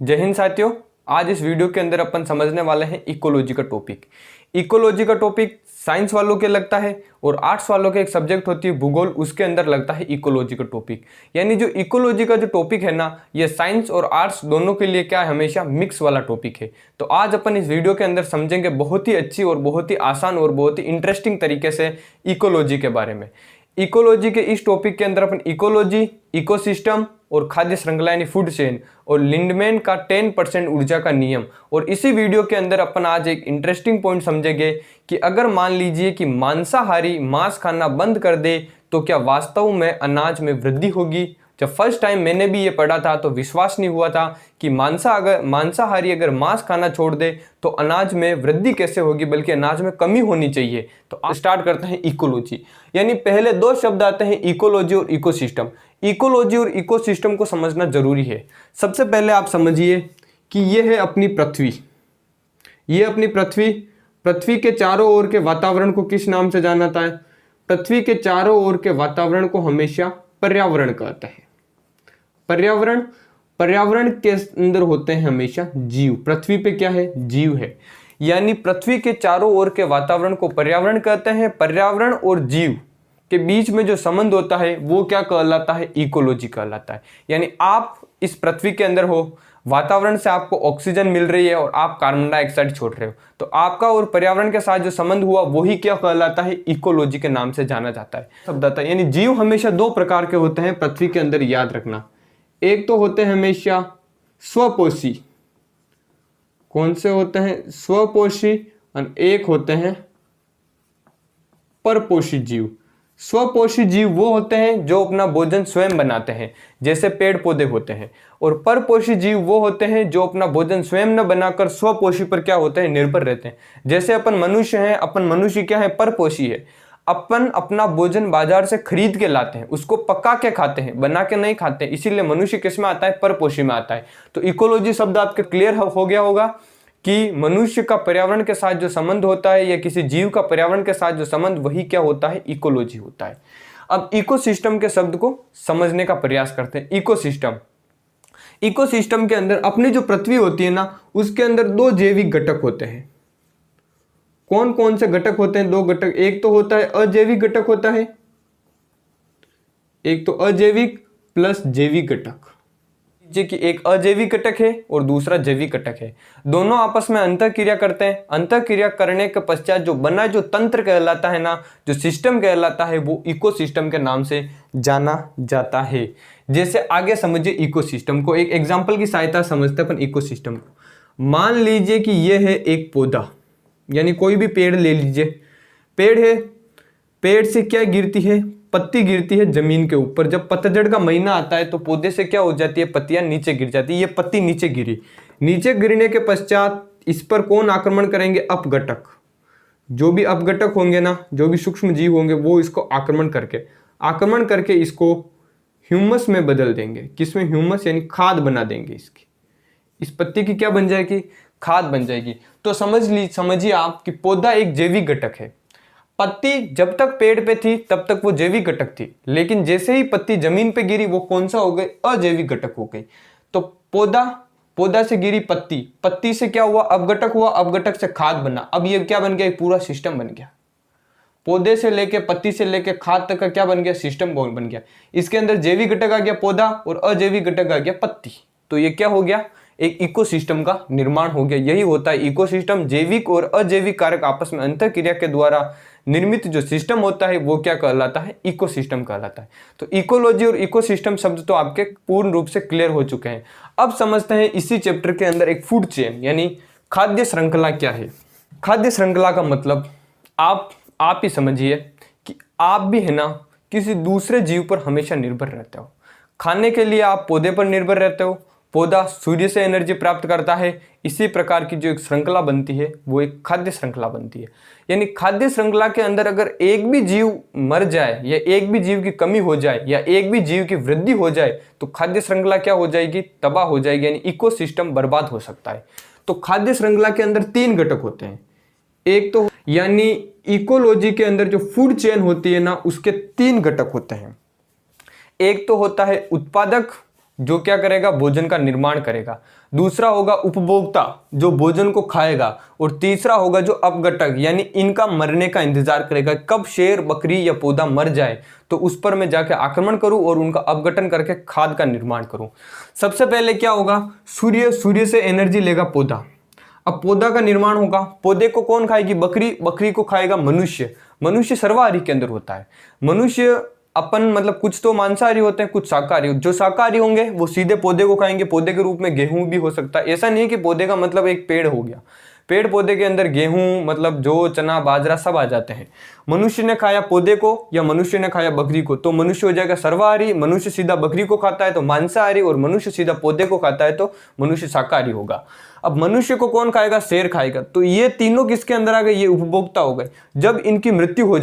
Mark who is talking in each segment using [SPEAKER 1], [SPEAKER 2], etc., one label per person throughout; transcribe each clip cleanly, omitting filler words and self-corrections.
[SPEAKER 1] जय हिंद साथियों। आज इस वीडियो के अंदर अपन समझने वाले हैं इकोलॉजी का टॉपिक। इकोलॉजी का टॉपिक साइंस वालों के लगता है और आर्ट्स वालों के एक सब्जेक्ट होती है भूगोल, उसके अंदर लगता है इकोलॉजी का टॉपिक। यानी जो इकोलॉजी का जो टॉपिक है ना, ये साइंस और आर्ट्स दोनों के लिए क्या है, हमेशा मिक्स वाला टॉपिक है। तो आज अपन इस वीडियो के अंदर समझेंगे बहुत ही अच्छी और बहुत ही आसान और बहुत ही इंटरेस्टिंग तरीके से इकोलॉजी के बारे में। इकोलॉजी के इस टॉपिक के अंदर अपन इकोलॉजी, इकोसिस्टम और खाद्य श्रृंखला यानी फूड चेन और लिंडमैन का 10% ऊर्जा का नियम, और इसी वीडियो के अंदर अपन आज एक इंटरेस्टिंग पॉइंट समझेंगे कि अगर मान लीजिए कि मांसाहारी मांस खाना बंद कर दे तो क्या वास्तव में अनाज में वृद्धि होगी। जब फर्स्ट टाइम मैंने भी ये पढ़ा था तो विश्वास नहीं हुआ था कि मांसाहारी अगर मांस खाना छोड़ दे तो अनाज में वृद्धि कैसे होगी, बल्कि अनाज में कमी होनी चाहिए। तो स्टार्ट करते हैं इकोलॉजी। यानी पहले दो शब्द आते हैं इकोलॉजी और इकोसिस्टम। इकोलॉजी और इकोसिस्टम को समझना जरूरी है। सबसे पहले आप समझिए कि ये है अपनी पृथ्वी। ये अपनी पृथ्वी के चारों ओर के वातावरण को किस नाम से जाना जाता है? पृथ्वी के चारों ओर के वातावरण को हमेशा पर्यावरण कहते हैं। पर्यावरण के अंदर होते हैं हमेशा जीव। पृथ्वी पे क्या है? जीव है। यानी पृथ्वी के चारों ओर के वातावरण को पर्यावरण कहते हैं। पर्यावरण और जीव के बीच में जो संबंध होता है वो क्या कहलाता है? इकोलॉजी कहलाता है। यानी आप इस पृथ्वी के अंदर हो, वातावरण से आपको ऑक्सीजन मिल रही है और आप कार्बन डाइऑक्साइड छोड़ रहे हो, तो आपका और पर्यावरण के साथ जो संबंध हुआ वही क्या कहलाता है? इकोलॉजी के नाम से जाना जाता है। शब्द आता है। यानी जीव हमेशा दो प्रकार के होते हैं पृथ्वी के अंदर, याद रखना। एक तो होते हैं हमेशा स्वपोषी। कौन से होते हैं? स्वपोषी। और एक होते हैं परपोषी जीव। स्वपोषी जीव वो होते हैं जो अपना भोजन स्वयं बनाते हैं, जैसे पेड़ पौधे होते हैं। और परपोषी जीव वो होते हैं जो अपना भोजन स्वयं न बनाकर स्वपोषी पर क्या होते हैं? निर्भर रहते हैं। जैसे अपन मनुष्य हैं, अपन मनुष्य क्या है? परपोषी है। अपन अपना भोजन बाजार से खरीद के लाते हैं, उसको पका के खाते हैं, बना के नहीं खाते, इसीलिए मनुष्य किस में आता है? परपोषी में आता है। तो इकोलॉजी शब्द आपके क्लियर हो गया होगा कि मनुष्य का पर्यावरण के साथ जो संबंध होता है या किसी जीव का पर्यावरण के साथ जो संबंध, वही क्या होता है? इकोलॉजी होता है। अब इकोसिस्टम के शब्द को समझने का प्रयास करते हैं। इकोसिस्टम के अंदर अपनी जो पृथ्वी होती है ना, उसके अंदर दो जैविक घटक होते हैं। कौन कौन से घटक होते हैं? दो घटक। एक तो होता है अजैविक घटक होता है, एक तो अजैविक प्लस जैविक घटक। कि एक अजैविक घटक है और दूसरा जैविक घटक है। दोनों आपस में अंतःक्रिया करते हैं। अंतःक्रिया करने के पश्चात जो बना जो तंत्र कहलाता है ना, जो सिस्टम कहलाता है, वो इकोसिस्टम के नाम से जाना जाता है। जैसे आगे समझिए इकोसिस्टम को, एक एग्जांपल की सहायता समझते हैं अपन इकोसिस्टम को। मान लीजिए कि यह है एक पौधा, यानी कोई भी पेड़ ले लीजिए। पेड़ है, पेड़ से क्या गिरती है? पत्ती गिरती है जमीन के ऊपर। जब पतझड़ का महीना आता है तो पौधे से क्या हो जाती है? पत्तियां नीचे गिर जाती है। ये पत्ती नीचे गिरी, नीचे गिरने के पश्चात इस पर कौन आक्रमण करेंगे? अपघटक। जो भी अपघटक होंगे ना, जो भी सूक्ष्म जीव होंगे, वो इसको आक्रमण करके इसको ह्यूमस में बदल देंगे। किसमें? ह्यूमस, यानी खाद बना देंगे इसकी। इस पत्ती की क्या बन जाएगी? खाद बन जाएगी। तो समझिए आप कि पौधा एक जैविक घटक है। पत्ती जब तक पेड़ पे थी तब तक वो जैविक घटक थी, लेकिन जैसे ही पत्ती जमीन पे गिरी वो कौन सा हो गई? अजैविक घटक हो गई। तो पौधा से गिरी पत्ती से क्या हुआ? अपघटक हुआ, अपघटक से खाद बना। अब ये क्या बन गया? एक पूरा सिस्टम बन गया। पौधे से लेके, पत्ती से लेके खाद तक का क्या बन गया? सिस्टम बन गया। इसके अंदर जैविक घटक आ गया पौधा और अजैविक घटक आ गया पत्ती। तो ये क्या हो गया? एक इकोसिस्टम का निर्माण हो गया। यही होता है इकोसिस्टम। जैविक और अजैविक कारक आपस में अंतःक्रिया के द्वारा निर्मित जो सिस्टम होता है वो क्या कहलाता है? इकोसिस्टम कहलाता है। तो इकोलॉजी और इकोसिस्टम शब्द तो आपके पूर्ण रूप से क्लियर हो चुके हैं। अब समझते हैं इसी चैप्टर के अंदर एक फूड चेन यानी खाद्य श्रृंखला क्या है। खाद्य श्रृंखला का मतलब आप ही समझिए कि आप भी है ना किसी दूसरे जीव पर हमेशा निर्भर रहते हो। खाने के लिए आप पौधे पर निर्भर रहते हो, पौधा सूर्य से एनर्जी प्राप्त करता है। इसी प्रकार की जो एक श्रृंखला बनती है वो एक खाद्य श्रृंखला बनती है। यानी खाद्य श्रृंखला के अंदर अगर एक भी जीव मर जाए या एक भी जीव की कमी हो जाए या एक भी जीव की वृद्धि हो जाए तो खाद्य श्रृंखला क्या हो जाएगी? तबाह हो जाएगी, यानी इकोसिस्टम बर्बाद हो सकता है। तो खाद्य श्रृंखला के अंदर तीन घटक होते हैं। एक तो यानी इकोलॉजी के अंदर जो फूड चेन होती है ना, उसके तीन घटक होते हैं। एक तो होता है उत्पादक, जो क्या करेगा, भोजन का निर्माण करेगा। दूसरा होगा उपभोक्ता, जो भोजन को खाएगा। और तीसरा होगा जो अपघटक, यानी इनका मरने का इंतजार करेगा, कब शेर, बकरी या पौधा मर जाए तो उस पर मैं जाके आक्रमण करूं और उनका अपघटन करके खाद का निर्माण करूं। सबसे पहले क्या होगा, सूर्य से एनर्जी लेगा पौधा। अब पौधा का निर्माण होगा, पौधे को कौन खाएगी, बकरी, बकरी को खाएगा मनुष्य सर्वाहारी के अंदर होता है। मनुष्य अपन मतलब कुछ तो मांसाहारी होते हैं, कुछ शाकाहारी। जो शाकाहारी होंगे वो सीधे पौधे को खाएंगे, पौधे के रूप में गेहूं भी हो सकता है। ऐसा नहीं है कि पौधे का मतलब एक पेड़ हो गया, पेड़ पौधे के अंदर गेहूं मतलब जौ, चना, बाजरा सब आ जाते हैं। मनुष्य ने खाया पौधे को या मनुष्य ने खाया बकरी को तो मनुष्य हो जाएगा सर्वाहारी। मनुष्य सीधा बकरी को खाता है तो मांसाहारी, और मनुष्य सीधा पौधे को खाता है तो मनुष्य शाकाहारी होगा। अब मनुष्य को कौन खाएगा, शेर खाएगा। तो ये तीनों किसके अंदर आ गए, ये उपभोक्ता हो गए। जब इनकी मृत्यु हो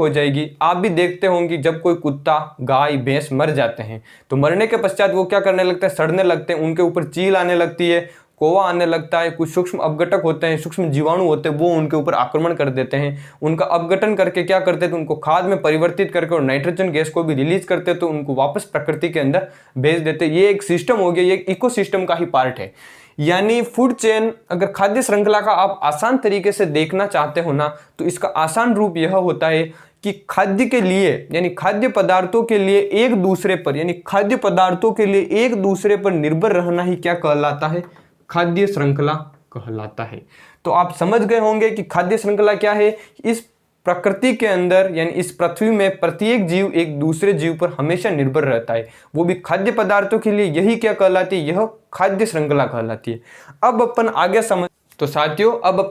[SPEAKER 1] जाएगी, आप भी देखते होंगे जब कोई कुत्ता, गाय, भैंस मर जाते हैं तो मरने के पश्चात वो क्या करने लगते हैं, सड़ने लगते हैं, उनके ऊपर चील आने लगती है, कोवा आने लगता है, कुछ सूक्ष्म अपघटक होते हैं, सूक्ष्म जीवाणु होते हैं, वो उनके ऊपर आक्रमण कर देते हैं। उनका अपघटन करके क्या करते हैं, तो उनको खाद में परिवर्तित करके और नाइट्रोजन गैस को भी रिलीज करते हैं, तो उनको वापस प्रकृति के अंदर भेज देते हैं। ये एक सिस्टम हो गया, ये एक इकोसिस्टम का ही पार्ट है। यानी फूड चेन, अगर खाद्य श्रृंखला का आप आसान तरीके से देखना चाहते हो ना, तो इसका आसान रूप यह होता है कि खाद्य के लिए, यानी खाद्य पदार्थों के लिए एक दूसरे पर, यानी खाद्य पदार्थों के लिए एक दूसरे पर निर्भर रहना ही क्या कहलाता है, खाद्य श्रृंखला कहलाता है। तो आप समझ गए होंगे कि खाद्य श्रृंखला क्या है। इस प्रकृति के अंदर यानी इस पृथ्वी में प्रत्येक जीव एक दूसरे जीव पर हमेशा निर्भर रहता है, वो भी खाद्य पदार्थों के लिए। यही क्या कहलाती है, यह खाद्य श्रृंखला कहलाती है। अब अपन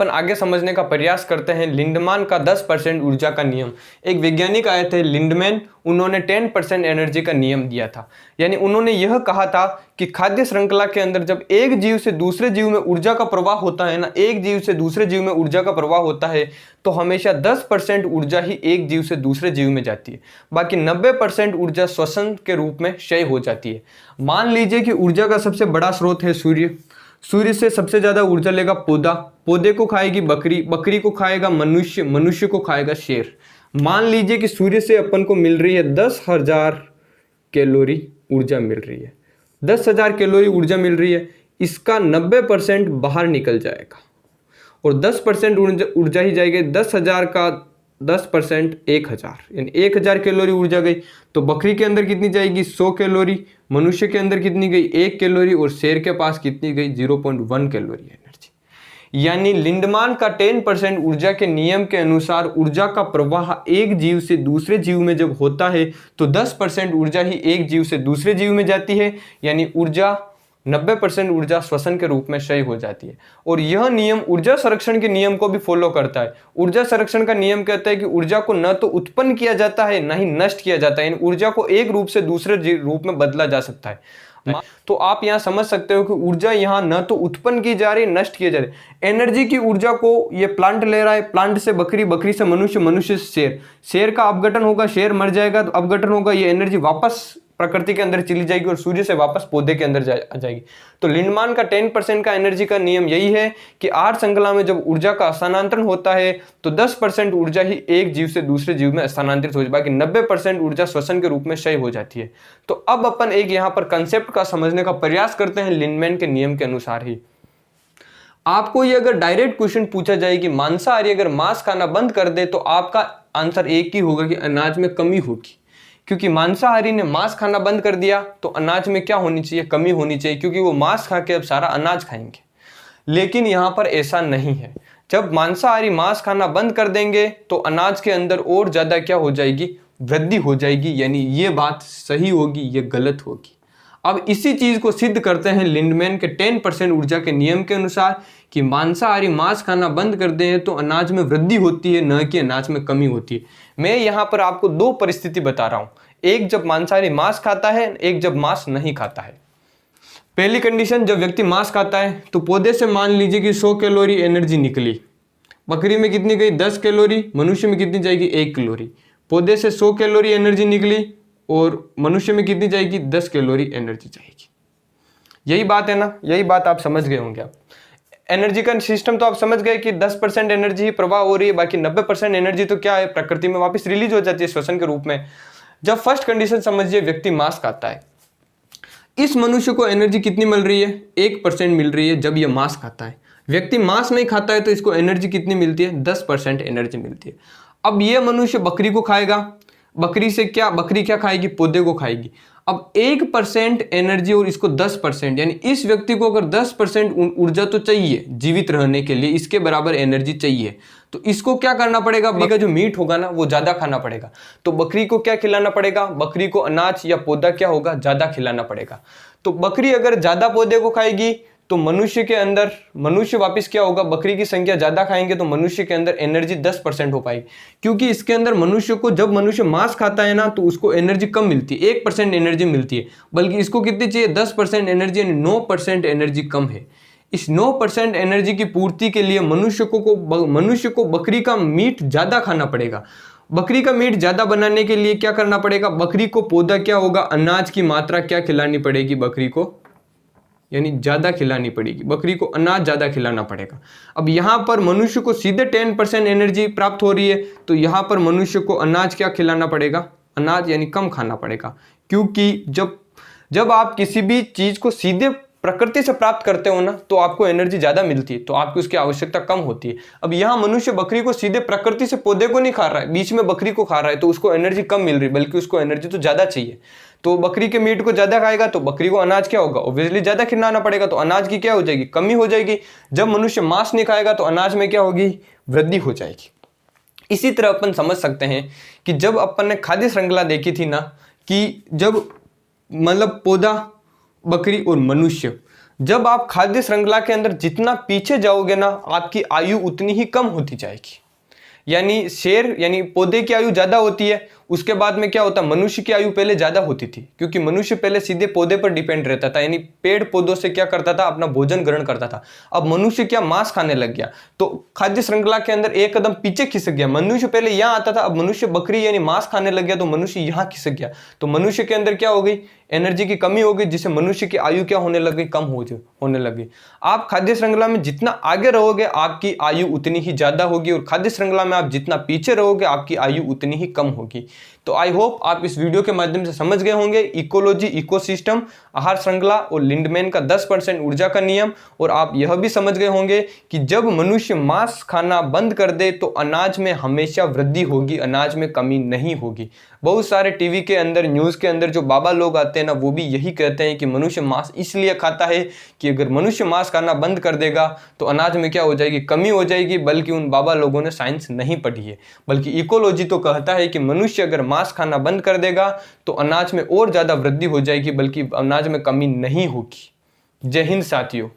[SPEAKER 1] आगे समझने का प्रयास करते हैं लिंडमान का 10% ऊर्जा का नियम। एक वैज्ञानिक आए थे लिंडमैन, उन्होंने 10% एनर्जी का नियम दिया था। यानी उन्होंने यह कहा था कि खाद्य श्रृंखला के अंदर जब एक जीव से दूसरे जीव में ऊर्जा का प्रवाह होता है ना, एक जीव से दूसरे जीव में ऊर्जा का प्रवाह होता है तो हमेशा 10% ऊर्जा ही एक जीव से दूसरे जीव में जाती है, बाकी 90% ऊर्जा श्वसन के रूप में क्षय हो जाती है। मान लीजिए कि ऊर्जा का सबसे बड़ा स्रोत है सूर्य से सबसे ज्यादा ऊर्जा लेगा पौधा, पौधे को खाएगी बकरी, बकरी को खाएगा मनुष्य, मनुष्य को खाएगा शेर। मान लीजिए कि सूर्य से अपन को मिल रही है 10,000 कैलोरी ऊर्जा मिल रही है, 10,000 कैलोरी ऊर्जा मिल रही है। इसका 90% बाहर निकल जाएगा और 10% ऊर्जा ही जाएगी। 10,000 का 10% 1,000, यानी 1,000 कैलोरी ऊर्जा गई। तो बकरी के अंदर कितनी जाएगी, 100 कैलोरी। मनुष्य के अंदर कितनी गई, 1 कैलोरी। और शेर के पास कितनी गई, 0.1 कैलोरी एनर्जी। यानी लिंडमान का 10% ऊर्जा के नियम के अनुसार ऊर्जा का प्रवाह एक जीव से दूसरे जीव में जब होता है तो 10% ऊर्जा ही एक जीव से दूसरे जीव में जाती है, यानी ऊर्जा 90% ऊर्जा श्वसन के रूप में क्षय हो जाती है। और यह नियम ऊर्जा संरक्षण के नियम को भी फॉलो करता है। ऊर्जा संरक्षण का नियम कहता है कि ऊर्जा को न तो उत्पन्न किया जाता है न ही नष्ट किया जाता है, ऊर्जा को एक रूप से दूसरे रूप में बदला जा सकता है। तो आप यहां समझ सकते हो कि ऊर्जा यहां न तो उत्पन्न की जा रही है, नष्ट किया जा रही है। एनर्जी की ऊर्जा को ये प्लांट ले रहा है, प्लांट से बकरी, बकरी से मनुष्य, मनुष्य से शेर, शेर का अपघटन होगा, शेर मर जाएगा तो अपघटन होगा, ये एनर्जी वापस प्रकृति के अंदर चली जाएगी और सूर्य से वापस पौधे के अंदर आ जाएगी। तो लिंडमान का 10% का एनर्जी का नियम यही है कि आर श्रृंखला में जब ऊर्जा का स्थानांतरण होता है तो 10% ऊर्जा ही एक जीव से दूसरे जीव में स्थानांतरित हो जाती है, बाकी 90% ऊर्जा श्वसन के रूप में क्षय हो जाती है। तो अब अपन एक यहाँ पर कंसेप्ट का समझने का प्रयास करते हैं लिंडमैन के नियम के अनुसार ही। आपको ये अगर डायरेक्ट क्वेश्चन पूछा जाए कि मांसाहारी अगर मांस खाना बंद कर दे तो आपका आंसर एक ही होगा कि अनाज में कमी होगी, क्योंकि मांसाहारी ने मांस खाना बंद कर दिया तो अनाज में क्या होनी चाहिए, कमी होनी चाहिए, क्योंकि वो मांस खा के अब सारा अनाज खाएंगे। लेकिन यहाँ पर ऐसा नहीं है। जब मांसाहारी मांस खाना बंद कर देंगे तो अनाज के अंदर और ज़्यादा क्या हो जाएगी, वृद्धि हो जाएगी। यानी ये बात सही होगी, ये गलत होगी। अब इसी चीज को सिद्ध करते हैं लिंडमैन के 10% ऊर्जा के नियम के अनुसार कि मांसाहारी मांस खाना बंद कर दें तो अनाज में वृद्धि होती है, न कि अनाज में कमी होती है। मैं यहाँ पर आपको दो परिस्थिति बता रहा हूँ, एक जब मांसाहारी मांस खाता है, एक जब मांस नहीं खाता है। पहली कंडीशन, जब व्यक्ति मांस खाता है तो पौधे से मान लीजिए कि 100 कैलोरी एनर्जी निकली, बकरी में कितनी गई 10 कैलोरी, मनुष्य में कितनी जाएगी 1 कैलोरी। पौधे से 100 कैलोरी एनर्जी निकली और मनुष्य में कितनी जाएगी 10 कैलोरी एनर्जी जाएगी। यही बात है ना, यही बात आप समझ गए होंगे। आप एनर्जी का सिस्टम तो आप समझ गए कि 10% एनर्जी ही प्रवाह हो रही है, बाकी 90% एनर्जी तो क्या है, प्रकृति में वापस रिलीज हो जाती है श्वसन के रूप में। जब फर्स्ट कंडीशन समझिए व्यक्ति मांस खाता है, इस मनुष्य को एनर्जी कितनी मिल रही है? 1% मिल रही है जब ये मांस खाता है। व्यक्ति मांस नहीं खाता है तो इसको एनर्जी कितनी मिलती है? 10% एनर्जी मिलती है। अब ये मनुष्य बकरी को खाएगा, बकरी क्या खाएगी? पौधे को खाएगी। अब 1% एनर्जी और इसको 10%, यानी इस व्यक्ति को अगर 10% ऊर्जा तो चाहिए जीवित रहने के लिए, इसके बराबर एनर्जी चाहिए, तो इसको क्या करना पड़ेगा? बकरी का जो मीट होगा ना वो ज्यादा खाना पड़ेगा। तो बकरी को क्या खिलाना पड़ेगा? बकरी को अनाज या पौधा क्या होगा? ज्यादा खिलाना पड़ेगा। तो बकरी अगर ज्यादा पौधे को खाएगी तो मनुष्य वापस क्या होगा? बकरी की संख्या ज्यादा खाएंगे तो मनुष्य के अंदर एनर्जी 10% हो पाएगी, क्योंकि इसके अंदर जब मनुष्य मांस खाता है ना तो उसको एनर्जी कम मिलती है, 1% एनर्जी मिलती है, बल्कि इसको कितनी चाहिए? 10% एनर्जी, यानी 9% एनर्जी कम है। इस 9% एनर्जी की पूर्ति के लिए मनुष्य को बकरी का मीट ज्यादा खाना पड़ेगा। बकरी का मीट ज्यादा बनाने के लिए क्या करना पड़ेगा? बकरी को पौधा क्या होगा? अनाज की मात्रा क्या खिलानी पड़ेगी बकरी को? यानी ज्यादा खिलानी पड़ेगी, बकरी को अनाज ज्यादा खिलाना पड़ेगा। अब यहाँ पर मनुष्य को सीधे 10% एनर्जी प्राप्त हो रही है, तो यहाँ पर मनुष्य को अनाज क्या खिलाना पड़ेगा? अनाज यानी कम खाना पड़ेगा, क्योंकि जब आप किसी भी चीज को सीधे प्रकृति से प्राप्त करते हो ना तो आपको एनर्जी ज्यादा मिलती है, तो आपकी उसकी आवश्यकता कम होती है। अब यहाँ मनुष्य बकरी को सीधे प्रकृति से पौधे को नहीं खा रहा है, बीच में बकरी को खा रहा है, तो उसको एनर्जी कम मिल रही है, बल्कि उसको एनर्जी तो ज्यादा चाहिए। तो बकरी के मीट को ज्यादा खाएगा तो बकरी को अनाज क्या होगा? ऑब्वियसली ज्यादा खिलाना पड़ेगा, तो अनाज की क्या हो जाएगी? कमी हो जाएगी। जब मनुष्य मांस नहीं खाएगा तो अनाज में क्या होगी? वृद्धि हो जाएगी। इसी तरह अपन समझ सकते हैं कि जब अपन ने खाद्य श्रृंखला देखी थी ना, कि जब मतलब पौधा, बकरी और मनुष्य, जब आप खाद्य श्रृंखला के अंदर जितना पीछे जाओगे ना आपकी आयु उतनी ही कम होती जाएगी। यानी पौधे की आयु ज्यादा होती है, उसके बाद में क्या होता है? मनुष्य की आयु पहले ज्यादा होती थी, क्योंकि मनुष्य पहले सीधे पौधे पर डिपेंड रहता था, यानी पेड़ पौधों से क्या करता था? अपना भोजन ग्रहण करता था। अब मनुष्य क्या मांस खाने लग गया, तो खाद्य श्रृंखला के अंदर एक कदम पीछे खिसक गया। मनुष्य पहले यहाँ आता था, अब मनुष्य बकरी यानी मांस खाने लग गया, तो मनुष्य यहाँ खिसक गया। तो मनुष्य के अंदर क्या हो गई? एनर्जी की कमी हो गई, जिससे मनुष्य की आयु क्या होने लग गई? कम होने लगी। आप खाद्य श्रृंखला में जितना आगे रहोगे आपकी आयु उतनी ही ज्यादा होगी, और खाद्य श्रृंखला में आप जितना पीछे रहोगे आपकी आयु उतनी ही कम होगी। तो आई होप आप इस वीडियो के माध्यम से समझ गए होंगे इकोलॉजी, इकोसिस्टम, आहार श्रृंखला और लिंडमैन का 10% ऊर्जा का नियम। और आप यह भी समझ गए होंगे कि जब मनुष्य मांस खाना बंद कर दे तो अनाज में हमेशा वृद्धि होगी, अनाज में कमी नहीं होगी। बहुत सारे टीवी के अंदर, न्यूज़ के अंदर जो बाबा लोग आते हैं ना, वो भी यही कहते हैं कि मनुष्य मांस इसलिए खाता है कि अगर मनुष्य मांस खाना बंद कर देगा तो अनाज में क्या हो जाएगी? कमी हो जाएगी। बल्कि उन बाबा लोगों ने साइंस नहीं पढ़ी है, बल्कि इकोलॉजी तो कहता है कि मनुष्य अगर मांस खाना बंद कर देगा तो अनाज में और ज़्यादा वृद्धि हो जाएगी, बल्कि अनाज में कमी नहीं होगी। जय हिंद साथियों।